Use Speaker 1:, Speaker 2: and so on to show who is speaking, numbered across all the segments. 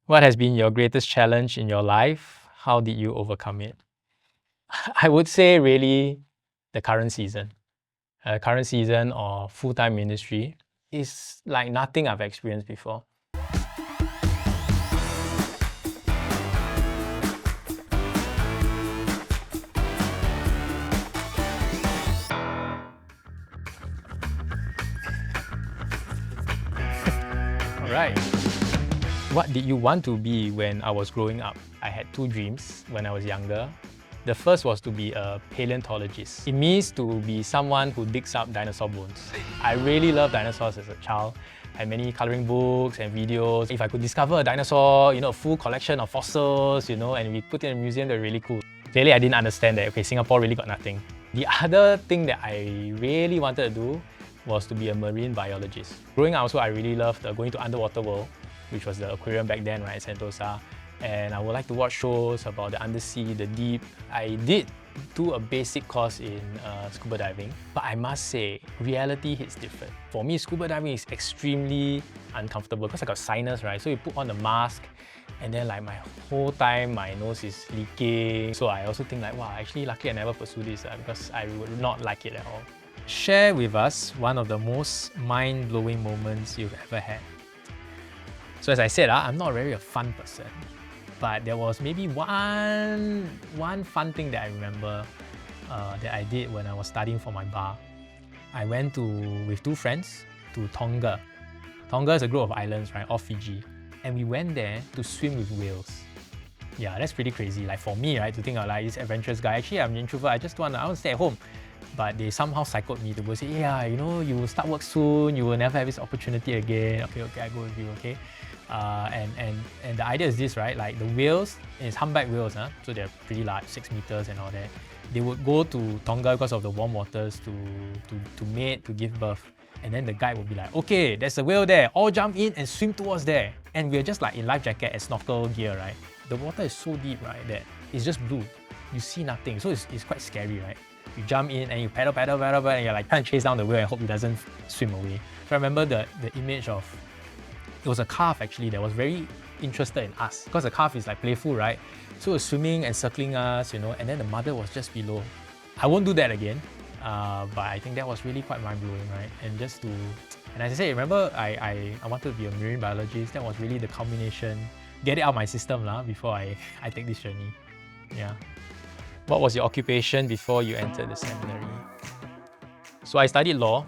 Speaker 1: What has been your greatest challenge in your life? How did you overcome it? I would say really the current season. Current season of full-time ministry is like nothing I've experienced before. All right. What did you want to be when I was growing up? I had two dreams when I was younger. The first was to be a paleontologist. It means to be someone who digs up dinosaur bones. I really loved dinosaurs as a child. I had many coloring books and videos. If I could discover a dinosaur, a full collection of fossils, and we put it in a museum, they're really cool. Clearly, I didn't understand that, okay, Singapore really got nothing. The other thing that I really wanted to do was to be a marine biologist. Growing up also, I really loved going to underwater world, which was the aquarium back then, right, Sentosa. And I would like to watch shows about the undersea, the deep. I did do a basic course in scuba diving, but I must say, reality hits different. For me, scuba diving is extremely uncomfortable because I got sinus, right? So you put on the mask, and then like my whole time, my nose is leaking. So I also think like, wow, actually luckily I never pursued this because I would not like it at all. Share with us one of the most mind-blowing moments you've ever had. So as I said, I'm not really a fun person, but there was maybe one fun thing that I remember that I did when I was studying for my bar. I went with two friends to Tonga. Tonga is a group of islands, right, off Fiji. And we went there to swim with whales. Yeah, that's pretty crazy. Like for me, right, to think of like this adventurous guy. Actually, I'm an introvert. I want to stay at home. But they somehow psyched me to go say, yeah, you will start work soon. You will never have this opportunity again. Okay, I go with you, okay? And the idea is this, right? Like the whales, it's humpback whales, so they're pretty large, 6 meters and all that. They would go to Tonga because of the warm waters to mate, to give birth. And then the guide would be like, okay, there's a whale there. All jump in and swim towards there. And we're just like in life jacket and snorkel gear, right? The water is so deep, right, that it's just blue. You see nothing. So it's quite scary, right? You jump in and you paddle, and you're like trying to chase down the whale and hope it doesn't swim away. So I remember the image of, it was a calf actually that was very interested in us because the calf is like playful, right? So it was swimming and circling us, and then the mother was just below. I won't do that again, but I think that was really quite mind-blowing, right? And as I said, remember I wanted to be a marine biologist. That was really the culmination, get it out of my system before I take this journey. Yeah. What was your occupation before you entered the seminary? So I studied law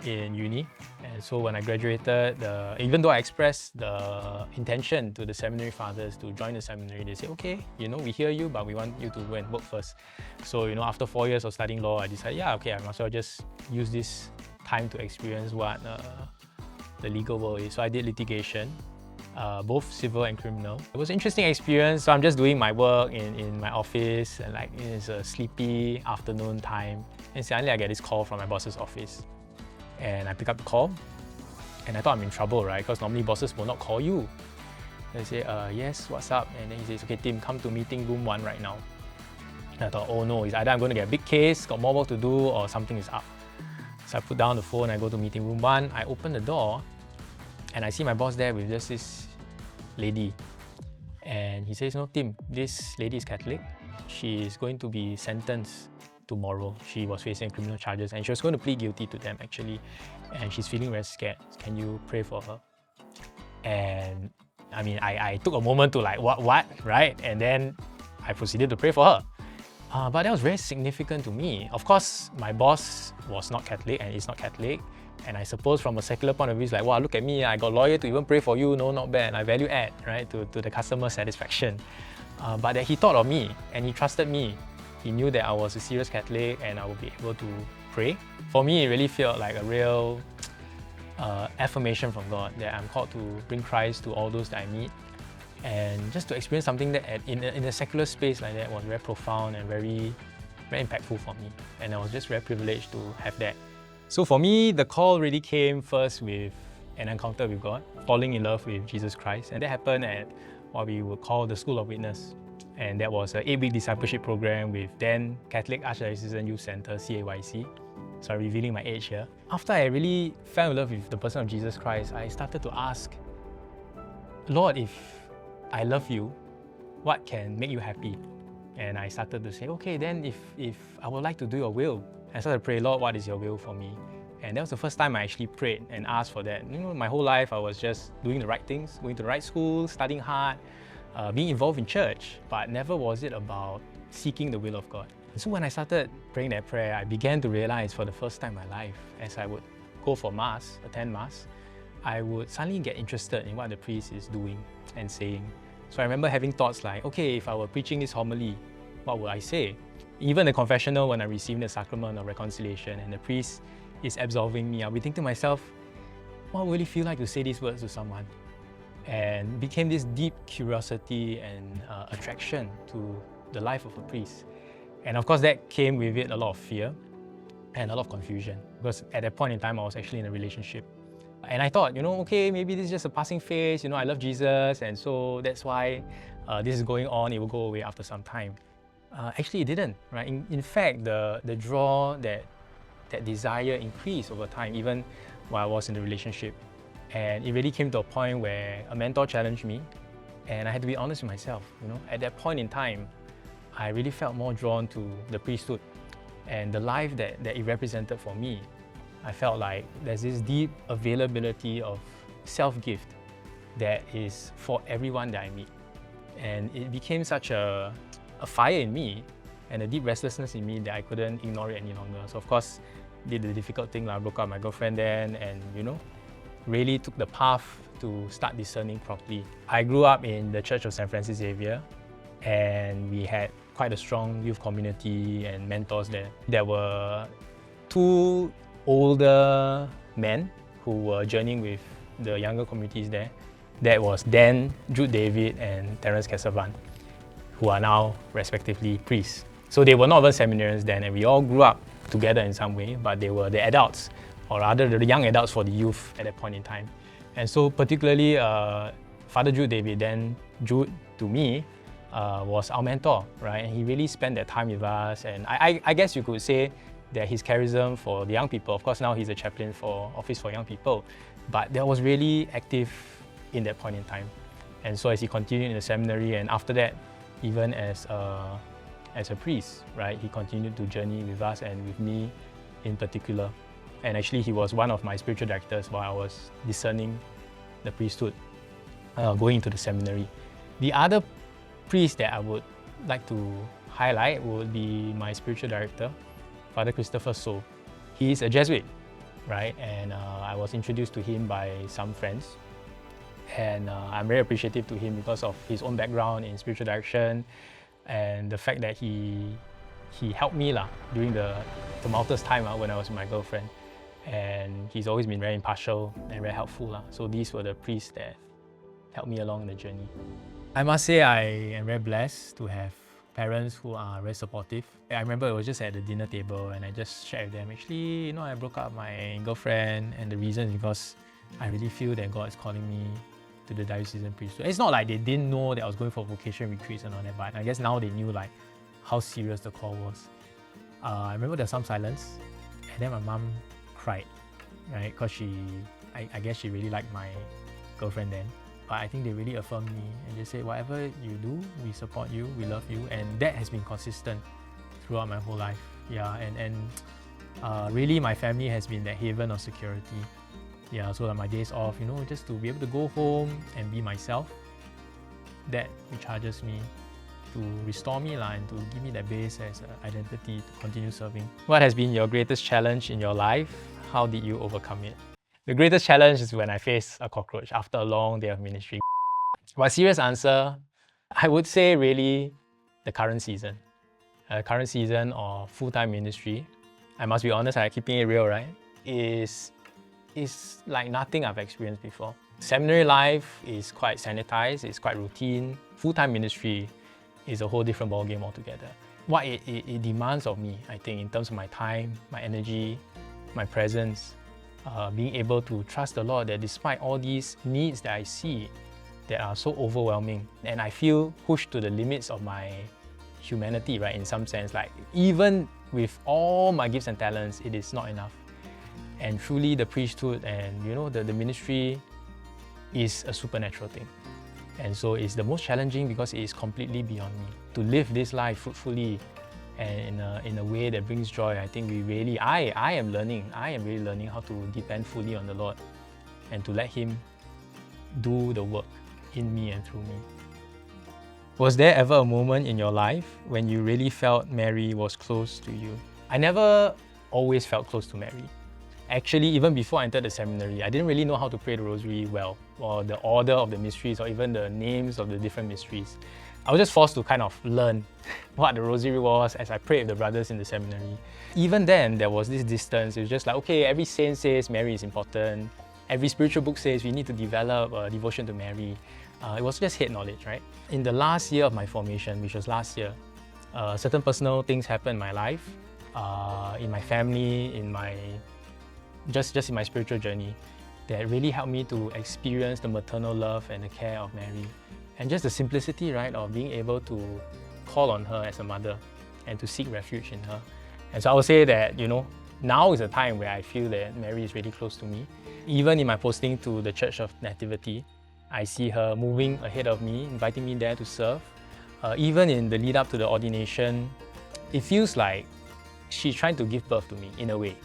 Speaker 1: in uni. And so when I graduated, even though I expressed the intention to the seminary fathers to join the seminary, they said, okay, we hear you, but we want you to go and work first. So, after 4 years of studying law, I decided, yeah, okay, I might as well just use this time to experience what the legal world is. So I did litigation, both civil and criminal. It was an interesting experience. So I'm just doing my work in my office, and like it's a sleepy afternoon time. And suddenly I get this call from my boss's office. And I pick up the call, and I thought I'm in trouble, right? Because normally bosses will not call you. They say, yes, what's up? And then he says, okay, Tim, come to meeting room 1 right now. And I thought, oh no, it's either I'm going to get a big case, got more work to do, or something is up. So I put down the phone, I go to meeting room 1, I open the door, and I see my boss there with just this lady. And he says, no, Tim, this lady is Catholic. She is going to be sentenced tomorrow. She was facing criminal charges and she was going to plead guilty to them actually, and she's feeling very scared. Can you pray for her? And I mean, I took a moment to like, what, right? And then I proceeded to pray for her. But that was very significant to me. Of course, my boss was not Catholic and is not Catholic. And I suppose from a secular point of view, it's like, wow, look at me, I got a lawyer to even pray for you. No, not bad. I value add, right, to the customer satisfaction. But that he thought of me and he trusted me. He knew that I was a serious Catholic and I would be able to pray. For me, it really felt like a real affirmation from God that I'm called to bring Christ to all those that I meet. And just to experience something that in a secular space like that was very profound and very, very impactful for me. And I was just very privileged to have that. So for me, the call really came first with an encounter with God, falling in love with Jesus Christ. And that happened at what we would call the School of Witness. And that was an 8-week discipleship program with then Catholic Archdiocese Youth Center, CAYC. So I'm revealing my age here. After I really fell in love with the person of Jesus Christ, I started to ask, Lord, if I love you. What can make you happy? And I started to say, okay, then if I would like to do your will, I started to pray, Lord, what is your will for me? And that was the first time I actually prayed and asked for that. My whole life I was just doing the right things, going to the right school, studying hard, being involved in church, but never was it about seeking the will of God. And so when I started praying that prayer, I began to realize for the first time in my life, as I would go for Mass, attend Mass, I would suddenly get interested in what the priest is doing and saying. So I remember having thoughts like, okay, if I were preaching this homily, what would I say? Even the confessional, when I received the sacrament of reconciliation and the priest is absolving me, I'll be thinking to myself, what would it feel like to say these words to someone? And became this deep curiosity and attraction to the life of a priest. And of course, that came with it a lot of fear and a lot of confusion, because at that point in time, I was actually in a relationship. And I thought, okay, maybe this is just a passing phase, I love Jesus, and so that's why this is going on, it will go away after some time. Actually, it didn't, right? In fact, the draw, that desire increased over time, even while I was in the relationship. And it really came to a point where a mentor challenged me, and I had to be honest with myself. At that point in time, I really felt more drawn to the priesthood and the life that it represented for me. I felt like there's this deep availability of self-gift that is for everyone that I meet. And it became such a fire in me and a deep restlessness in me that I couldn't ignore it any longer. So of course, did the difficult thing. I broke up with my girlfriend then, and really took the path to start discerning properly. I grew up in the Church of St. Francis Xavier, and we had quite a strong youth community and mentors there. There were two older men who were journeying with the younger communities there. That was Dan, Jude David, and Terence Casavan, who are now respectively priests. So they were not even seminarians then, and we all grew up together in some way, but they were the adults, or rather the young adults for the youth at that point in time. And so particularly Father Jude David, then Jude to me, was our mentor, right? And he really spent that time with us, and I guess you could say that his charism for the young people, of course now he's a chaplain for Office for Young People, but that was really active in that point in time. And so as he continued in the seminary, and after that, even as a priest, right, he continued to journey with us and with me in particular. And actually he was one of my spiritual directors while I was discerning the priesthood, going into the seminary. The other priest that I would like to highlight would be my spiritual director, Father Christopher So. He is a Jesuit, right? And I was introduced to him by some friends. And I'm very appreciative to him because of his own background in spiritual direction and the fact that he helped me during the tumultuous time when I was with my girlfriend. And he's always been very impartial and very helpful. So these were the priests that helped me along the journey. I must say I am very blessed to have parents who are very supportive. I remember it was just at the dinner table and I just shared with them, actually, I broke up with my girlfriend, and the reason is because I really feel that God is calling me to the diocesan priesthood. It's not like they didn't know that I was going for vocation retreats and all that, but I guess now they knew how serious the call was. I remember there was some silence, and then my mom cried, right? Because I guess she really liked my girlfriend then. But I think they really affirmed me and they said, whatever you do, we support you, we love you. And that has been consistent throughout my whole life. Yeah, and really my family has been that haven of security. Yeah, so on my days off, just to be able to go home and be myself, that recharges me to restore me and to give me that base as an identity to continue serving. What has been your greatest challenge in your life? How did you overcome it? The greatest challenge is when I face a cockroach after a long day of ministry. But serious answer, I would say really the current season. Current season of full-time ministry, I must be honest, keeping it real, right? Is like nothing I've experienced before. Seminary life is quite sanitized, it's quite routine. Full-time ministry is a whole different ballgame altogether. What it demands of me, I think, in terms of my time, my energy, my presence, being able to trust the Lord that despite all these needs that I see that are so overwhelming, and I feel pushed to the limits of my humanity, right, in some sense, like even with all my gifts and talents, it is not enough. And truly the priesthood and the ministry is a supernatural thing. And so it's the most challenging because it is completely beyond me. To live this life fruitfully and in a way that brings joy, I think I am really learning how to depend fully on the Lord and to let Him do the work in me and through me. Was there ever a moment in your life when you really felt Mary was close to you? I never always felt close to Mary. Actually, even before I entered the seminary, I didn't really know how to pray the rosary well, or the order of the mysteries, or even the names of the different mysteries. I was just forced to kind of learn what the rosary was as I prayed with the brothers in the seminary. Even then, there was this distance. It was just like, okay, every saint says Mary is important. Every spiritual book says we need to develop a devotion to Mary. It was just head knowledge, right? In the last year of my formation, which was last year, certain personal things happened in my life, in my family, in my just in my spiritual journey, that really helped me to experience the maternal love and the care of Mary. And just the simplicity, right, of being able to call on her as a mother and to seek refuge in her. And so I would say that, now is a time where I feel that Mary is really close to me. Even in my posting to the Church of Nativity, I see her moving ahead of me, inviting me there to serve. Even in the lead up to the ordination, it feels like she's trying to give birth to me in a way,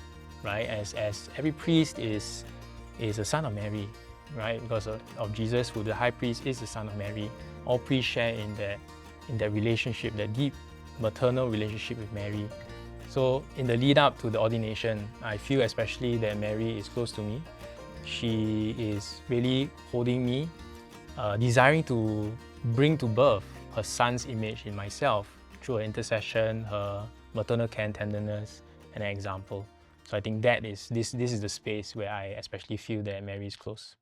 Speaker 1: right? As every priest is a son of Mary, right? Because of Jesus, who the high priest is the son of Mary. All priests share in that relationship, that deep maternal relationship with Mary. So in the lead up to the ordination, I feel especially that Mary is close to me. She is really holding me, desiring to bring to birth her son's image in myself through her intercession, her maternal care and tenderness, and an example. So I think this is the space where I especially feel that Mary is close.